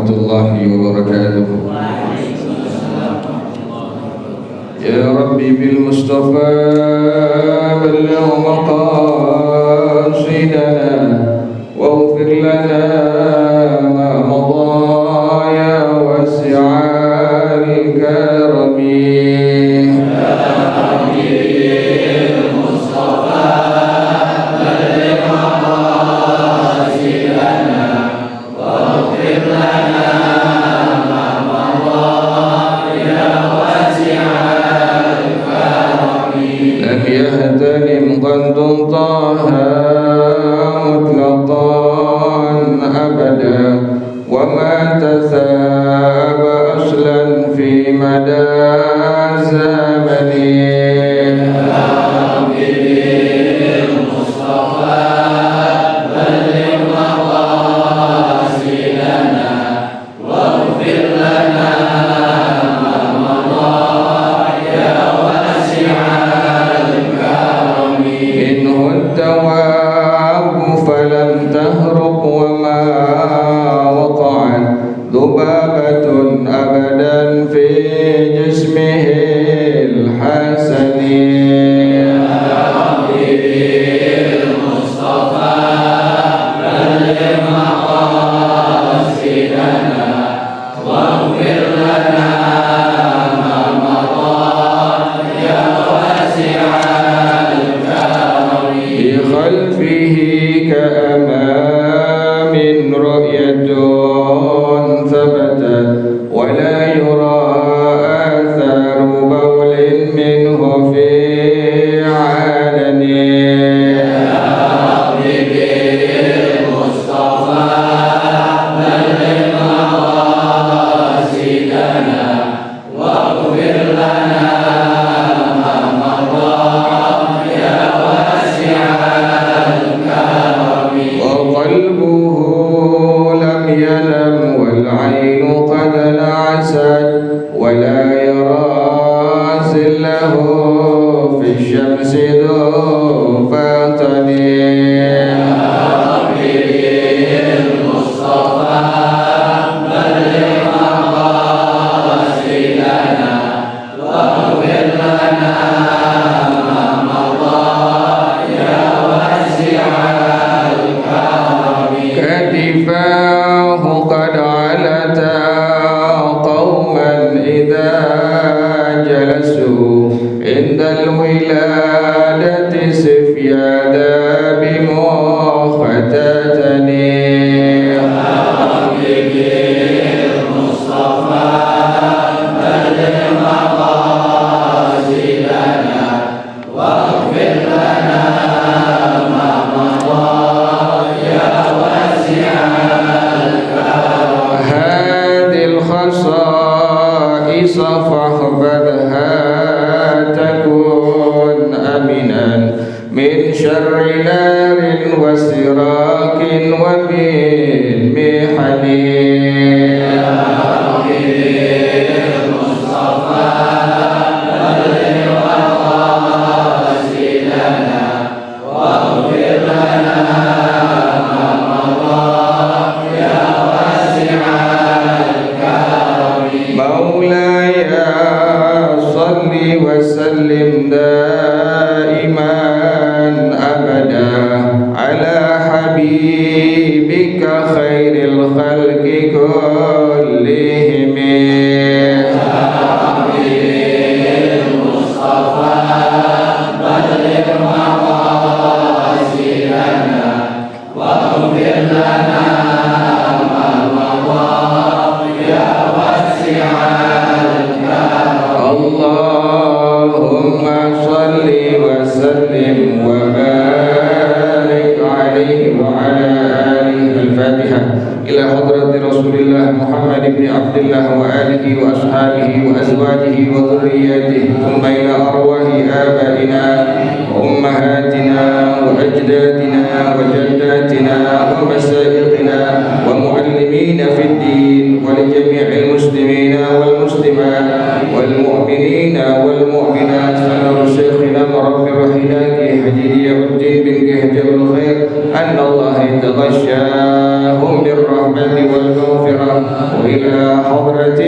warahmatullahi wabarakatuh. Ya Rabbi bil Mustafa balligh maqasidana waghfir lana ma madha ya wasi'al karami.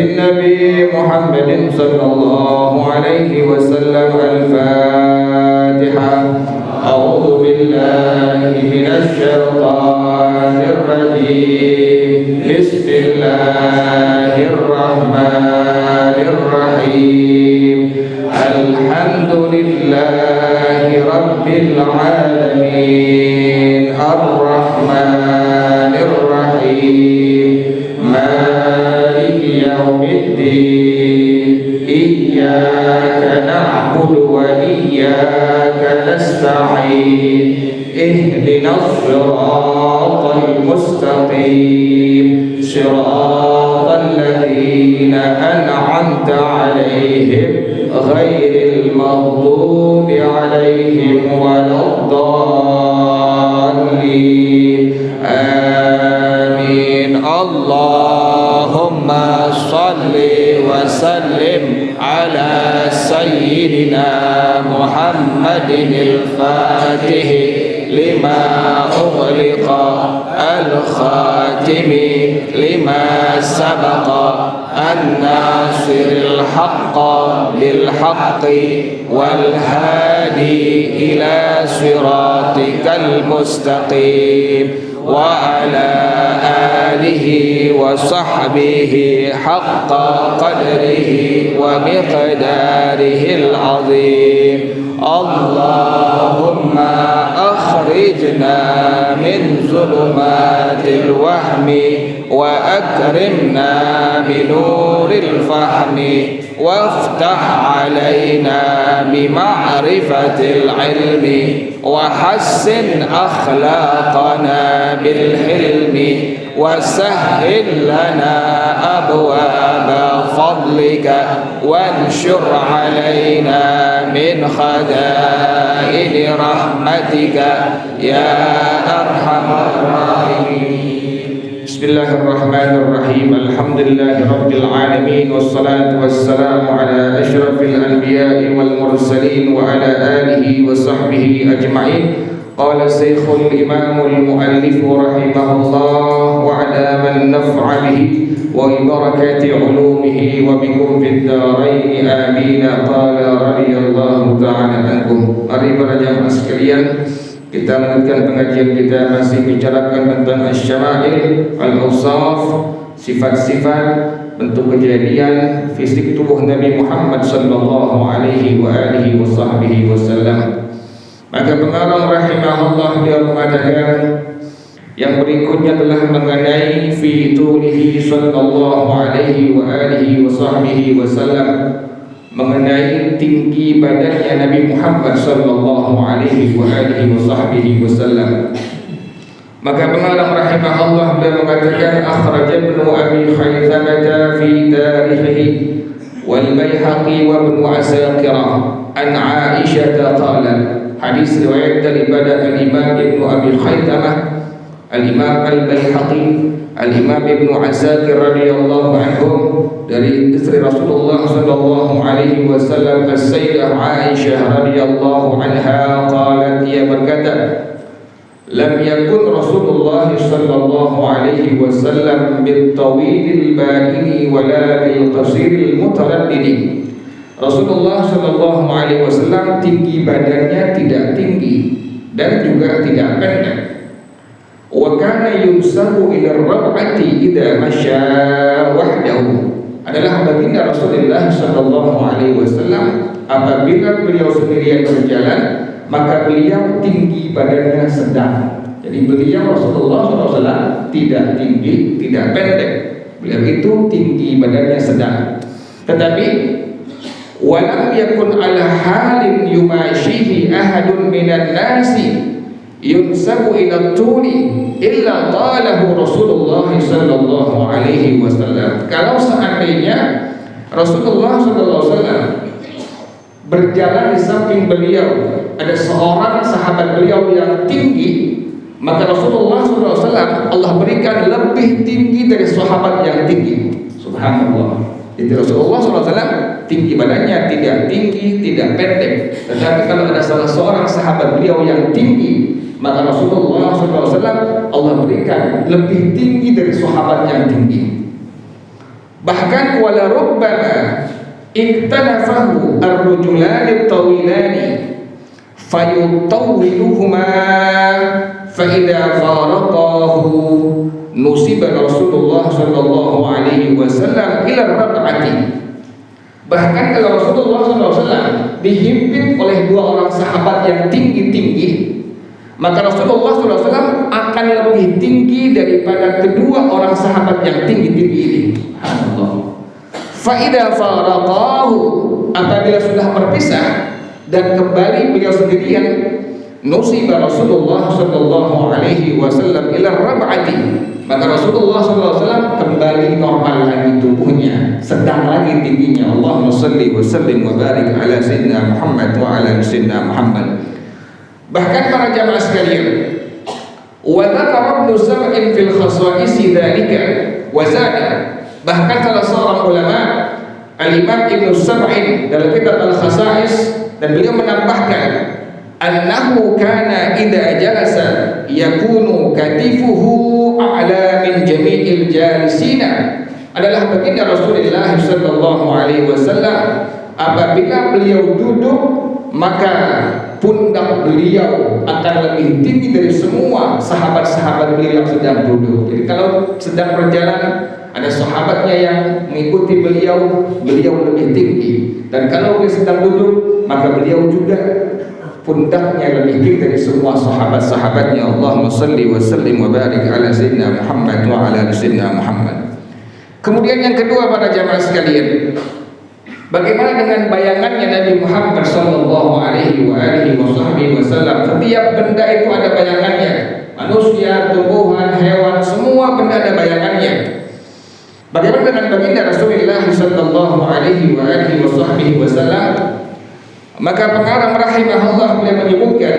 النبي محمد صلى الله عليه وسلم. الفاتحة. أعوذ بالله من الشيطان الرجيم. بسم الله الرحمن الرحيم. الحمد لله رب العالمين. الرحمن الرحيم. مالك يوم الدين. إياك نعبد وإياك نستعين. اهدنا الصراط المستقيم. صراط الذين أنعمت عليهم غير المغضوب عليهم ولا الضالين. آمين. اللهم صل وسلم على سيدنا محمد الفاتح لما أغلق الخاتم لما سبق الناصر الحق بالحق والهادي إلى صراطك المستقيم وعلى آله وصحبه حق قدره ومقداره العظيم. اللهم أخرجنا من ظلمات الوهم وأكرمنا بنور الفهم وافتح علينا بمعرفة العلم وحسن أخلاقنا بالحلم وسهل لنا أبواب فضلك وانشر علينا من خزائن رحمتك يا أرحم الراحمين. بسم الله الرحمن الرحيم. الحمد لله رب العالمين والصلاة والسلام على أشرف الأنبياء والمرسلين وعلى آله وصحبه أجمعين. قال الشيخ الإمام المؤلف رحمه الله وعلى من نفع به وببركات علومه وبكم في الدارين آمين. قال رضي الله تعالى عنكم. Mari para jamaah sekalian, kita melanjutkan pengajian kita masih bicarakan tentang asy-syama'il, al-awsaf, sifat-sifat, bentuk kejadian fisik tubuh Nabi Muhammad sallallahu alaihi wa alihi wasallam. Maka pengarang rahimahullah dia mengatakan yang berikutnya telah mengenai fi tulihi sallallahu alaihi wa alihi wasallam, mengenai tinggi badannya Nabi Muhammad sallallahu alaihi wa alihi wasallam. Maka pengarang rahimahullah dia mengatakan akhraj Ibnu Abi Khaythama fi tarihihi wal Baihaqi wa Ibnu Asakirah an Aisyah qalat. Hadis riwayat daripada Al-Imam Ibnu Abi Khaythama, Al-Imam Al-Baihaqi, Al-Imam Ibnu Asakir radhiyallahu anhum dari istri Rasulullah sallallahu alaihi wasallam As-Sayyidah Aisyah radhiyallahu anha qalat, ia berkata, lam yakun Rasulullah sallallahu alaihi wasallam bil-tawilil ba'ini wala bil-qasiril mutaraddidi. Rasulullah sallallahu alaihi wasallam tinggi badannya tidak tinggi dan juga tidak pendek. Wa kana yumsahu ila ar-rab'ati idza masya wahdahu. Adalah baginda Rasulullah sallallahu alaihi wasallam apabila beliau sendirian berjalan, maka beliau tinggi badannya sedang. Jadi beliau Rasulullah SAW tidak tinggi, tidak pendek. Beliau itu tinggi badannya sedang. Tetapi walam yakun ala halin yumashihi ahadun minan nasi yunsabu ila tuli illa talahu Rasulullah sallallahu alaihi wasallam. Kalau seandainya Rasulullah sallallahu alaihi wasallam berjalan di samping beliau ada seorang sahabat beliau yang tinggi, maka Rasulullah sallallahu alaihi wasallam Allah berikan lebih tinggi dari sahabat yang tinggi. Subhanallah. Jadi Rasulullah SAW tinggi badannya tidak tinggi, tidak pendek. Tetapi kalau ada salah seorang sahabat beliau yang tinggi, maka Rasulullah SAW Allah berikan lebih tinggi dari sahabat yang tinggi. Bahkan wala rubbama iktanafahu ar-rujulani at-tawilani fayutawwiluhuma fa idza faraqahu nusiba Rasulullah sallallahu alaihi wasallam ila rab'ati. Bahkan kalau Rasulullah SAW dihimpit oleh dua orang sahabat yang tinggi-tinggi, maka Rasulullah SAW akan lebih tinggi daripada kedua orang sahabat yang tinggi-tinggi ini. Fa'idha faraqahu, apabila sudah berpisah dan kembali beliau sendirian, nusiba Rasulullah sallallahu alaihi wasallam ila rab'ati, maka Rasulullah sallallahu alaihi wasallam kembali normal lagi tubuhnya, sedang lagi tingginya. Allahumma shalli wa sallim wa barik ala sayyidina Muhammad wa ala sayyidina Muhammad. Bahkan para jamaah sekalian, wa dzakara Ibnu Sab'in fil khasa'isi dzalika wa zada, bahkan salah seorang ulama Al-Imam Ibnu Sab'in dalam kitab Al-Khasa'is, dan beliau menambahkan annahu kana idza jalasa yakunu katifuhu a'la min jami'il jalisina, adalah baginda Rasulullah sallallahu alaihi wasallam apabila beliau duduk maka pundak beliau akan lebih tinggi dari semua sahabat-sahabat beliau yang sedang duduk. Jadi kalau sedang berjalan ada sahabatnya yang mengikuti beliau, beliau lebih tinggi, dan kalau beliau sedang duduk maka beliau juga pundaknya lebih tinggi dari semua sahabat-sahabatnya. Allahumma salli wa sallim wa barik ala sayyidina Muhammad wa ala sayyidina Muhammad. Kemudian yang kedua para jamaah sekalian, bagaimana dengan bayangannya Nabi Muhammad sallallahu alaihi wasallam? Setiap benda itu ada bayangannya. Manusia, tumbuhan, hewan, semua benda ada bayangannya. Bagaimana dengan baginda Rasulullah sallallahu alaihi wasallam? Maka pengarang rahimahullah beliau menyebutkan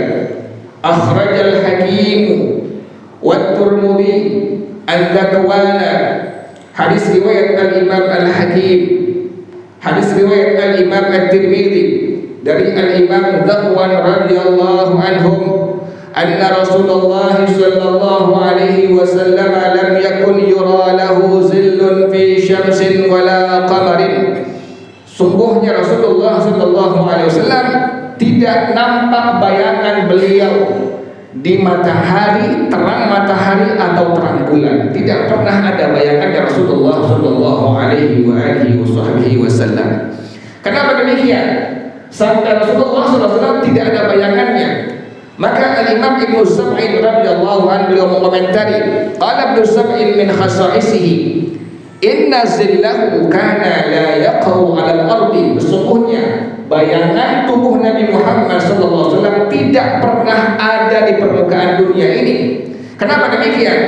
akhrajal hakim wa Tirmidzi al-Zakwana, hadis riwayat al-Imam al-Hakim, hadis riwayat al-Imam at-Tirmidzi dari al-Imam Zakwan radhiyallahu anhum, anna Rasulullah sallallahu alaihi wasallam lam yakun yura lahu zillun fi syamsin wala qamarin. Sungguhnya Rasulullah sallallahu alaihi wasallam tidak nampak bayangan beliau di matahari, terang matahari atau terang bulan. Tidak pernah ada bayangan Rasulullah sallallahu alaihi wasallam. Kenapa demikian? Sampai Rasulullah sallallahu alaihi wasallam tidak ada bayangannya. Maka Al-Imam Ibnu Sab'in radhiyallahu anhu beliau mengomentari, qala Ibnu Sab'in min khasa'isihi, inna zillahu kana la yaqau 'alal ardi. Sesungguhnya bayangan tubuh Nabi Muhammad sallallahu alaihi wasallam tidak pernah ada di permukaan dunia ini. Kenapa demikian?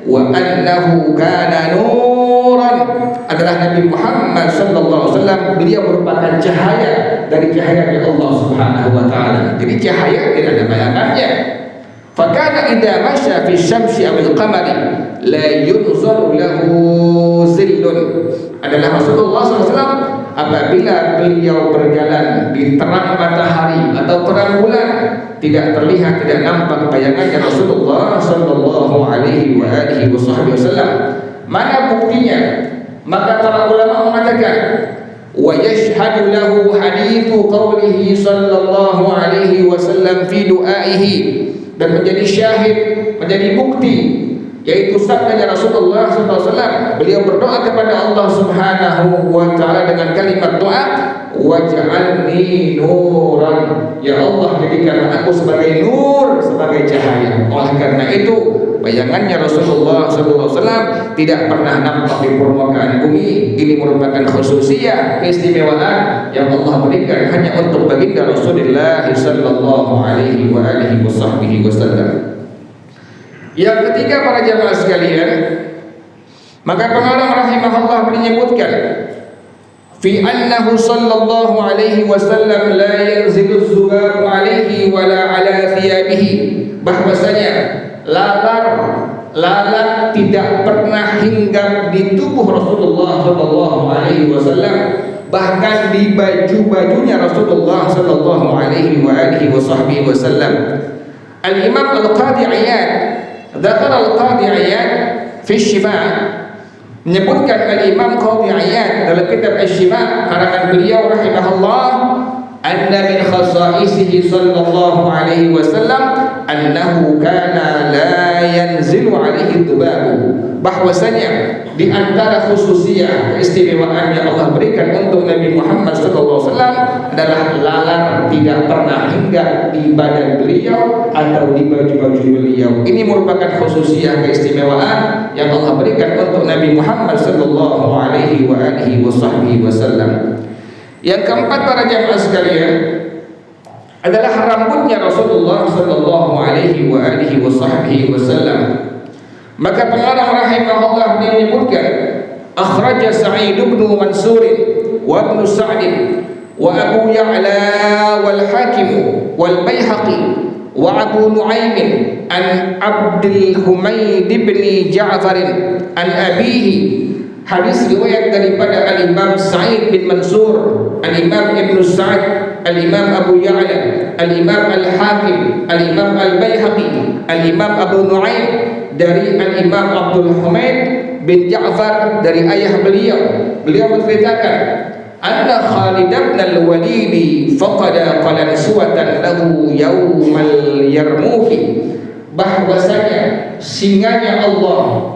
Wa annahu kana nuran, adalah Nabi Muhammad sallallahu alaihi wasallam beliau merupakan cahaya dari cahaya Allah Subhanahu wa taala. Jadi cahaya tidak ada bayangannya. Fakana idza masya fi syamsi awil qamari la yunzaru lahu zillun, adalah Rasulullah SAW apabila beliau berjalan di terang matahari atau terang bulan tidak terlihat, tidak nampak bayangannya Rasulullah sallallahu alaihi wasallam. Mana buktinya? Maka para ulama mengatakan wa yashhadu lahu hadithu qawlihi sallallahu alaihi wasallam fi du'aihi, dan menjadi syahid, menjadi bukti, yaitu sabdanya Rasulullah SAW. Beliau berdoa kepada Allah Subhanahu wa taala dengan kalimat doa, waj'alni nuran, ya Allah jadikanlah aku sebagai nur, sebagai cahaya. Oleh karena itu bayangannya Rasulullah SAW tidak pernah nampak di permukaan bumi. Ini merupakan khususiyah, keistimewaan yang Allah berikan hanya untuk baginda Rasulullah sallallahu alaihi wasallam. Yang ketiga para jamaah sekalian, maka pengarang rahimahullah menyebutkan fi annahu sallallahu alaihi wasallam la yanzilu az-zubabu alaihi wala ala thiyabihi, bahwasanya lalat tidak pernah hinggap di tubuh Rasulullah sallallahu alaihi wasallam, bahkan di baju-bajunya Rasulullah sallallahu alaihi wasallam. Al-Imam Al-Qadi Iyad, dzakara Al-Qadi Iyad fi Syifa, Menyebutkan Al-Imam Qadhi Iyad dalam kitab Asy-Syifa karangan beliau rahimahullah, anna min khasaisihi sallallahu alaihi wasallam annahu kana la yanzilu alaihi dhubabu, bahwasanya di antara khususiyah keistimewaan yang Allah berikan untuk Nabi Muhammad sallallahu alaihi wasallam adalah lalat tidak pernah hinggap di badan beliau atau di baju-baju beliau. Ini merupakan khususiyah keistimewaan yang Allah berikan untuk Nabi Muhammad sallallahu alaihi wasallam. Yang keempat para jamaah sekalian adalah rambutnya Rasulullah sallallahu alaihi wasallam. Maka pengarang rahimahullah menyebutkan, akhraja Sa'id bin Mansur wa Ibn Sa'd wa Abu Ya'la wal Hakim wal Baihaqi wa Abu Nu'aym an Abdul Humaid bin Ja'far an abihi. Hadis riwayat daripada Al-Imam Sa'id bin Mansur, Al-Imam Ibn Sa'd, Al-Imam Abu Ya'la, Al-Imam Al-Hakim, Al-Imam Al-Baihaqi, Al-Imam Abu Nu'aym dari Al-Imam Abdul Humaid bin Ja'far dari ayah beliau. Beliau menceritakan, anna Khalid bin Al-Walid faqada qalansuwatan lahu yaumal yarmuhi, bahwasanya singanya Allah,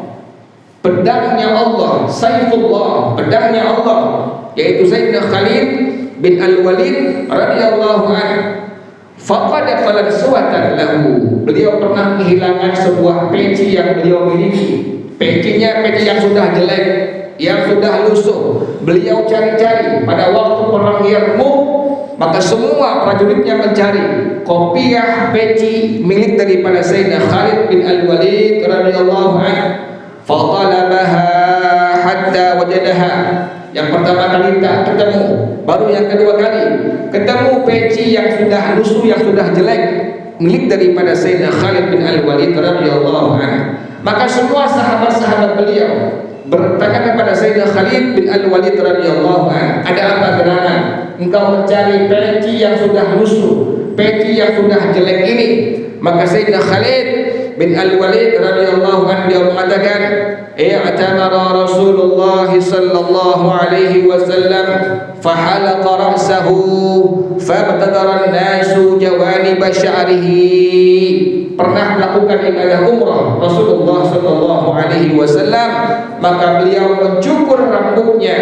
pedangnya Allah, Saifullah, pedangnya Allah, yaitu Sayyidina Khalid bin Al-Walid radhiyallahu anhu, faqad qalansuwatan lahu, beliau pernah kehilangan sebuah peci yang beliau miliki. Pecinya peci yang sudah jelek, yang sudah lusuh. Beliau cari-cari pada waktu perang Yarmuk, maka semua prajuritnya mencari kopiah peci milik daripada Sayyidina Khalid bin Al-Walid radhiyallahu anhu. Fatalabaha hatta wajadaha. Yang pertama kali tak ketemu, baru yang kedua kali ketemu peci yang sudah lusuh, yang sudah jelek milik daripada Sayyidina Khalid bin Al-Walid radhiyallahu anhu. Maka semua sahabat-sahabat beliau bertanya kepada Sayyidina Khalid bin Al-Walid radhiyallahu anhu, ada apa gerangan engkau mencari peci yang sudah lusuh, peci yang sudah jelek ini? Maka Sayyidina Khalid bin Al-Walid radhiyallahu anhu dia mengatakan, i'tamara Rasulullah sallallahu alaihi wasallam fahalaqa ra'sahu fabtadara an-nasu jawanib sya'rihi. Pernah melakukan ibadah umrah Rasulullah sallallahu alaihi wasallam, maka beliau mencukur rambutnya.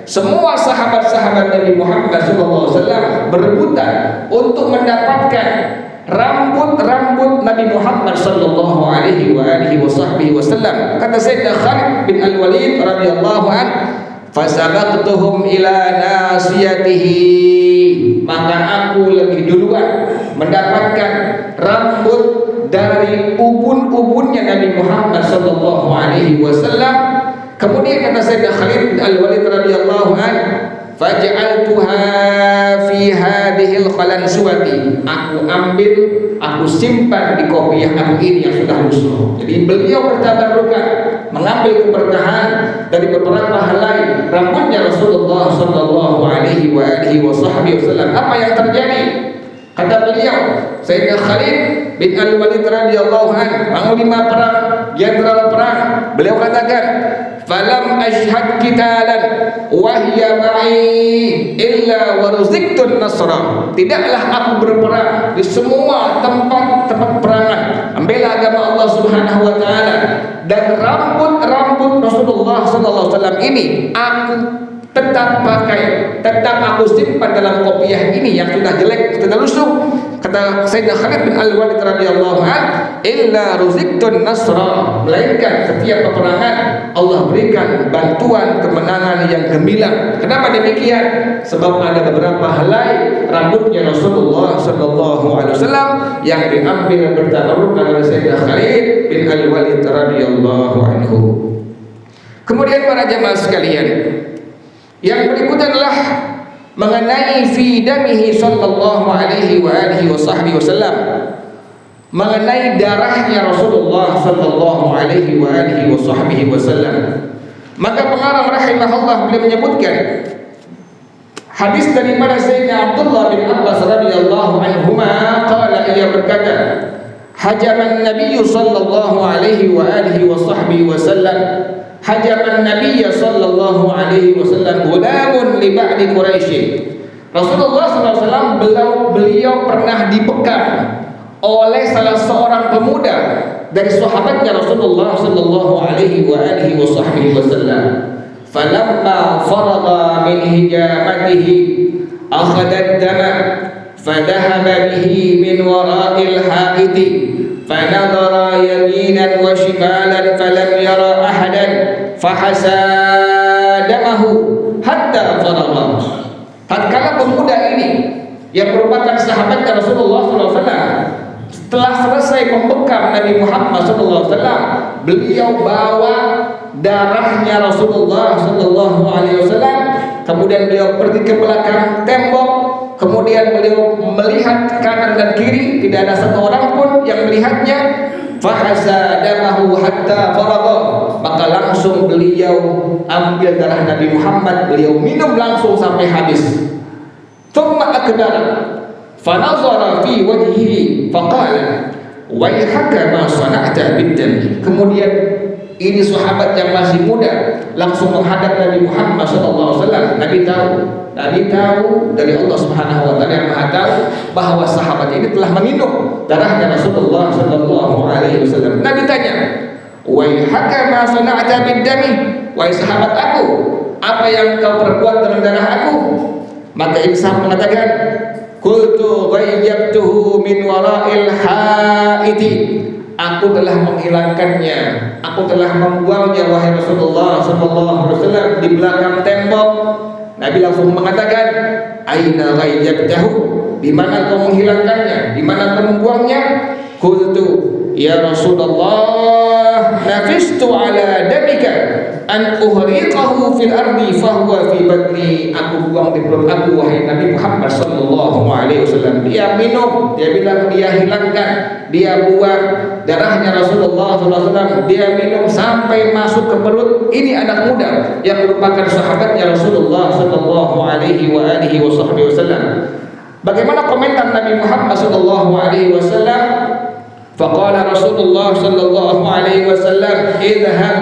Semua sahabat-sahabat Nabi Muhammad sallallahu alaihi wasallam berebutan untuk mendapatkan rambut-rambut Nabi Muhammad sallallahu alaihi wasallam. Kata Sayyidina Khalid bin Al-Walid radhiyallahu anhu, fasabaqtuhum ila nasiyatihi, maka aku lebih duluan mendapatkan rambut dari ubun-ubunnya Nabi Muhammad sallallahu alaihi wasallam. Kemudian kata Sayyidina Khalid bin Al-Walid radhiyallahu anhu, faj'altuha fi hadhil qalansuwati, aku ambil, aku simpan di kopiah aku ini yang sudah lusuh. Jadi beliau bertabarrukan mengambil keberkahan dari beberapa helai rambutnya Rasulullah sallallahu alaihi wasallam. Apa yang terjadi? Kata beliau, Sayyidina Khalid bin Al-Walid radhiyallahu anhu, panglima perang, jenderal perang, beliau katakan, falam ashhad qitalan wa hiya ma'i illa warzaqtun nasra. Tidaklah aku berperang di semua tempat perangan membela agama Allah Subhanahu wa taala, dan rambut-rambut Rasulullah sallallahu alaihi wasallam ini aku tetap pakai, tetap aku simpan dalam kopiah ini yang sudah jelek, sudah lusuh. Kata Sayyidina Khalid bin Al-Walid radhiyallahu anhu, illa ruziqtun nasra, melainkan setiap peperangan Allah berikan bantuan kemenangan yang gemilang. Kenapa demikian? Sebab ada beberapa helai rambutnya Rasulullah sallallahu alaihi wasallam yang diambil bertabarrukan oleh Sayyidina Khalid bin Al-Walid radhiyallahu anhu. Kemudian para jamaah sekalian, yang berikutnya adalah mengenai fi damihi sallallahu alaihi wasallam, mengenai darahnya Rasulullah sallallahu alaihi wasallam. Maka pengarang rahimahullah beliau menyebutkan hadis daripada Sayyidina Abdullah bin Abbas radhiyallahu anhuma, qala, ia berkata, hajaman Nabi sallallahu alaihi wa alihi wa sahbihi wasallam, hajaman Nabi sallallahu alaihi wasallam gulamun li ba'di Quraisy. Rasulullah SAW beliau pernah dibekam oleh salah seorang pemuda dari sahabatnya Rasulullah sallallahu alaihi wa alihi wasallam. Falamma faragha min hijamatihi akhadha ad-dama fadhahaba bihi min wara'il haiti fanadhara yaminan wa shimalan falam yara ahadan fahasadahu hatta faragha. Tatkala pemuda ini yang merupakan sahabatnya Rasulullah SAW setelah selesai membekam Nabi Muhammad SAW, beliau bawa darahnya Rasulullah SAW, kemudian beliau pergi ke belakang tembok, kemudian beliau melihat kanan dan kiri, tidak ada satu orang pun yang melihatnya. Fahasadahu hatta faragha, maka langsung beliau ambil darah Nabi Muhammad, beliau minum langsung sampai habis. Thumma akbara fanazara fi wajhihi faqala waihaka ma sana'ta bid-dam. Kemudian ini sahabat yang masih muda langsung menghadap Nabi Muhammad SAW. Nabi tahu dari Allah Subhanahu wa taala yang Maha tahu bahwa sahabat ini telah meminum darahnya Rasulullah sallallahu alaihi wasallam. Nabi tanya, "Waihaka ma sana'ta bid-dami?" Wahai sahabat aku, apa yang kau perbuat dengan darah aku? Maka Ibn mengatakan, "Qultu ghayyabtuhu min wara'il haiti." Aku telah menghilangkannya, aku telah membuangnya wahai Rasulullah sallallahu alaihi wasallam di belakang tembok. Nabi langsung mengatakan, "Aina ghayyabtahu?" Di mana kau menghilangkannya? Di mana kau membuangnya? Qultu, "Ya Rasulullah, nafistu ala damika an uhriqahu fil ardi fahuwa fi batni." Aku buang di perut aku wahai Nabi Muhammad sallallahu alaihi wasallam. Dia minum, dia bilang dia hilangkan, dia buang darahnya Rasulullah SAW, dia minum sampai masuk ke perut. Ini anak muda yang merupakan sahabatnya Rasulullah sallallahu alaihi wasallam. Bagaimana komentar Nabi Muhammad sallallahu alaihi wasallam? Faqala Rasulullah sallallahu alaihi wasallam, "Idhhab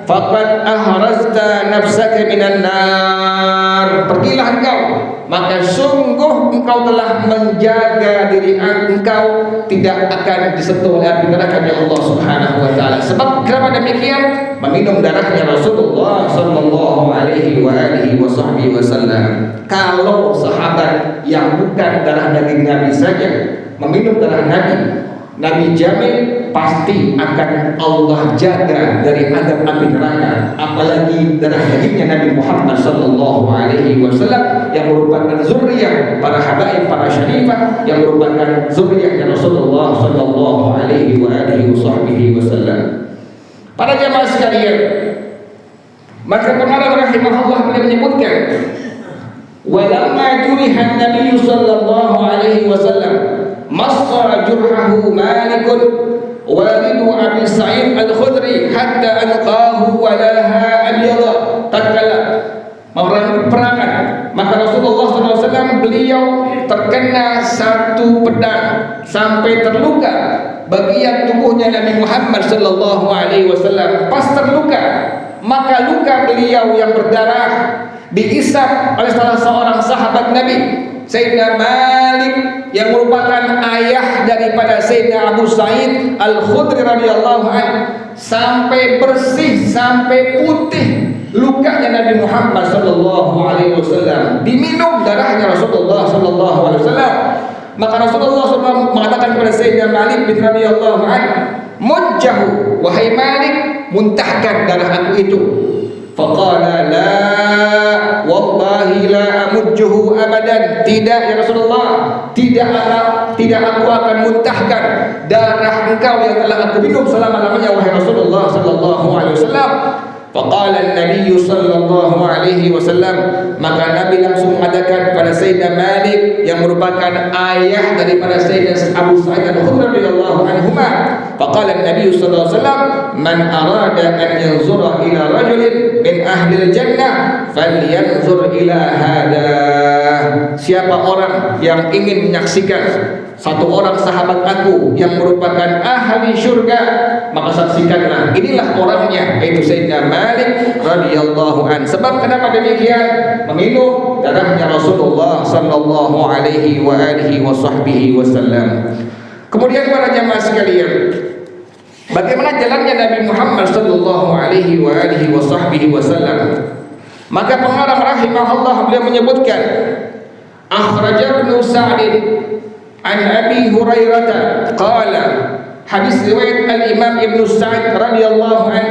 faqad ahrazta nafsaka minan nar." Pergilah engkau, maka sungguh engkau telah menjaga diri engkau tidak akan disentuh oleh api neraka oleh Allah Subhanahu wa taala. Sebab kenapa demikian? Meminum darahnya Rasulullah sallallahu alaihi wasallam. Kalau sahabat yang bukan darah daging Nabi saja meminum darah Nabi jamin pasti akan Allah jaga dari azab api neraka. Apalagi darah dagingnya Nabi Muhammad sallallahu alaihi wasallam yang merupakan zuriyah para habaib, para syarifah, yang merupakan zuriyahnya Rasulullah sallallahu alaihi wasallam. Para jamaah sekalian, maka pengarang rahimahullah beliau menyebutkan, walamma jurihan Nabi sallallahu alaihi wasallam massa jurhahu Malikun walidu Abi Sa'id Al-Khudri hatta alqahu walaha abyadha. Tatkala perangan, maka Rasulullah SAW beliau terkena satu pedang sampai terluka bagian tubuhnya Nabi Muhammad sallallahu alaihi wasallam. Pas terluka, maka luka beliau yang berdarah diisap oleh salah seorang sahabat Nabi, Sayyidina Malik, yang merupakan ayah daripada Sayyidina Abu Sa'id Al-Khudri radhiyallahu anhu, sampai bersih, sampai putih lukanya Nabi Muhammad sallallahu alaihi wasallam. Diminum darahnya Rasulullah sallallahu alaihi wasallam. Maka Rasulullah SAW mengatakan kepada Sayyidina Malik bin radhiyallahu anhu, "Mujjahu, wahai Malik, muntahkan darah aku itu." Faqala, "La wallahi la amujjuhu abadan." Tidak ya Rasulullah, tidak aku akan muntahkan darah engkau yang telah aku minum selama-lamanya wahai Rasulullah sallallahu alaihi wasallam. Faqala an-nabiy sallallahu alaihi wasallam, maka Nabi langsung mengatakan kepada Sayyidina Malik yang merupakan ayah daripada Sayyidina Abu Sa'id Al-Khudri radhiyallahu anhuma, faqala an-nabiy sallallahu alaihi wasallam, "Man arada an yanzura ila rajulin min ahli al-jannah falyanzur ila hada." siapa orang yang ingin menyaksikan satu orang sahabat aku yang merupakan ahli syurga, maka saksikanlah inilah orangnya, yaitu Sayyidina Malik radhiyallahu an. Sebab kenapa demikian? Meminum darahnya Rasulullah sallallahu alaihi wa alihi wasallam. Kemudian para jamaah sekalian, bagaimana jalannya Nabi Muhammad sallallahu alaihi wa alihi wasallam? Maka pengarang rahimahullah beliau menyebutkan, akhraj Ibnu Sa'd an Abi Hurairah qala, hadis riwayat al-Imam Ibnu Sa'd radhiyallahu an,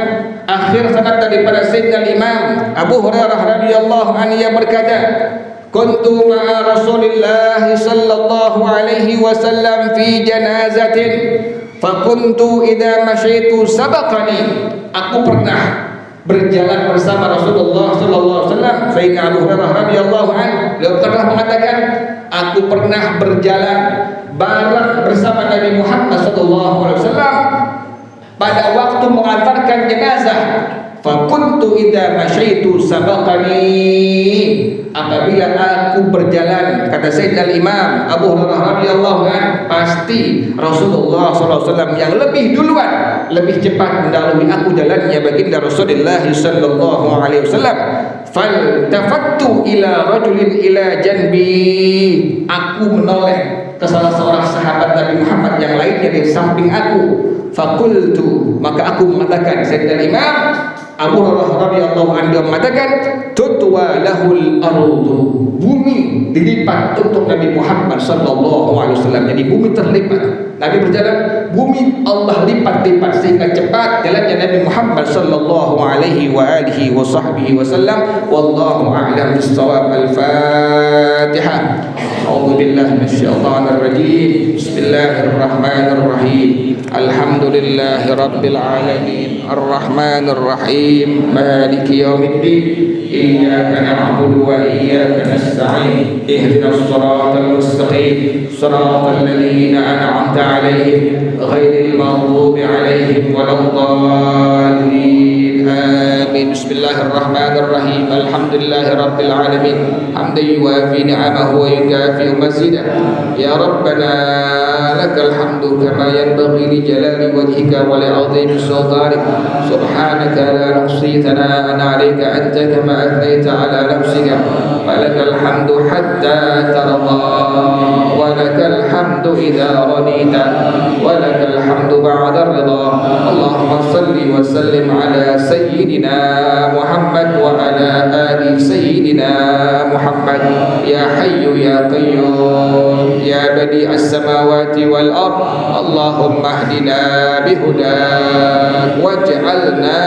akhir sanad daripada Sayyidina al-Imam Abu Hurairah radhiyallahu an, ia berkata, kuntu ma'a Rasulillah sallallahu alaihi wasallam fi janazatin fa kuntu idza masyaitu sabaqani. Aku pernah berjalan bersama Rasulullah sallallahu alaihi wasallam. Sayyidina Abu Hurairah radhiyallahu an, beliau pernah mengatakan, aku pernah berjalan bareng bersama Nabi Muhammad sallallahu alaihi wasallam pada waktu mengantarkan jenazah. Fa kuntu idza masyaitu sabaqani, apabila aku berjalan, kata Sayyidina Imam Abu Hurairah radhiyallahu an, pasti Rasulullah sallallahu alaihi wasallam yang lebih duluan, lebih cepat mendahului aku jalannya baginda Rasulullah sallallahu alaihi wasallam. Faltafattu ila rajulin ila janbi, aku menoleh ke salah seorang sahabat Nabi Muhammad yang lainnya di samping aku. Fakultu, maka aku mengatakan, Sayyidina Imam Abu Hurairah radhiyallahu anhu mengatakan, tutwa lahul ardu, bumi dilipat untuk Nabi Muhammad sallallahu alaihi wasallam. Jadi bumi terlipat. Nabi berjalan, bumi Allah lipat-lipat sehingga cepat jalannya Nabi Muhammad sallallahu alaihi wa alihi wasallam. Wallahu a'lam bis-shawab. Al-Fatihah. A'udzu billahi minasyaitonir rajim. Bismillahirrahmanirrahim. Alhamdulillahi rabbil alamin. Arrahmanir rahim. Maliki yaumiddin. Iyyaka na'budu wa iyyaka nasta'in. Ihdinas siratal mustaqim. Siratal ladzina an'amta 'alaihim ghairil maghdubi 'alaihim waladdallin. Amin. Bismillahirrahmanirrahim. Alhamdulillahi rabbil alamin. Hamdan yuwafi ni'amahu wa yukafi mazidah. Ya Rabbana lakal hamdu kama yanbaghi li jalali wajhika wa li 'azimi sultanik. Subhanaka la nuhsi thana'an 'alaika anta kama athnayta 'ala nafsika. Walakal hamdu hatta tarda, walakal hamdu idza radita, walakal hamdu ba'da ridha. Allahumma salli wa sallim ala sayyidina Muhammad wa ala ali sayyidina Muhammad. Ya hayyu ya qayyum ya badi'as samawati wal ard, Allahumma hdina bihudak waj'alna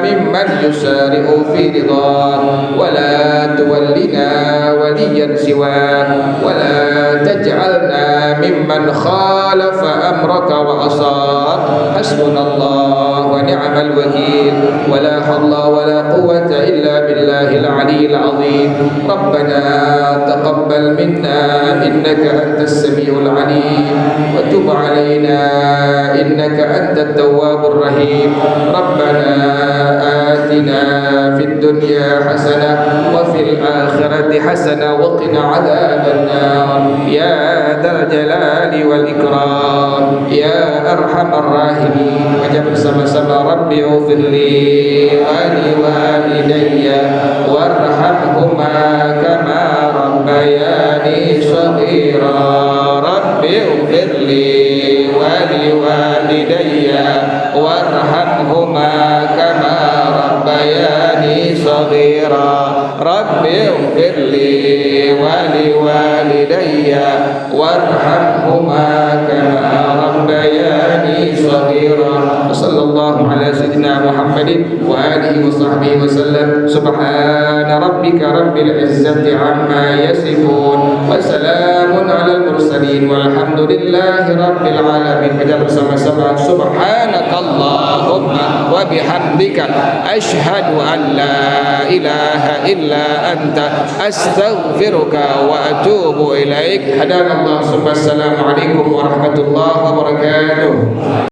mimman yusari'u fi ridha, wa la tuwallina waliyan siwa, wa la taj'alna mimman khalafa amraka wa asar. Hasbunallah wa ni'mal wakil, wa la hawla wa la quwwata illa billahil aliyyil azim. Rabbana taqabbal minna innaka antas samiul alim, wa tub alaina innaka antat tawwabur rahim. Rabbana atina fid dunya hasanah wa fil akhirati hasanah wa qina adzaban nar ya dzal jalali wal ikram ya arhamar rahimin. Baca bersama-sama, Rabbi ighfirli wa li walidayya warhamhuma kama rabbayani shaghira. Rabbi ighfirli wa li walidayya warhamhuma kama rabbayani shaghira. Rabbi ighfirli wa li walidayya warhamhuma kama rabbayani shaghira. Sallallahu ala sayyidina Muhammadin wa alihi wa sahbihi wa sallam. Subhana rabbika rabbil izzati amma yasifun wa salamun alal mursalin walhamdulillahi rabbil alamin. Baca bersama-sama, subhanakallahumma wa bihamdika asyhadu an la ilaha illa anta astaghfiruka wa atubu ilaik. Hadanallah. Assalamualaikum warahmatullahi wabarakatuh.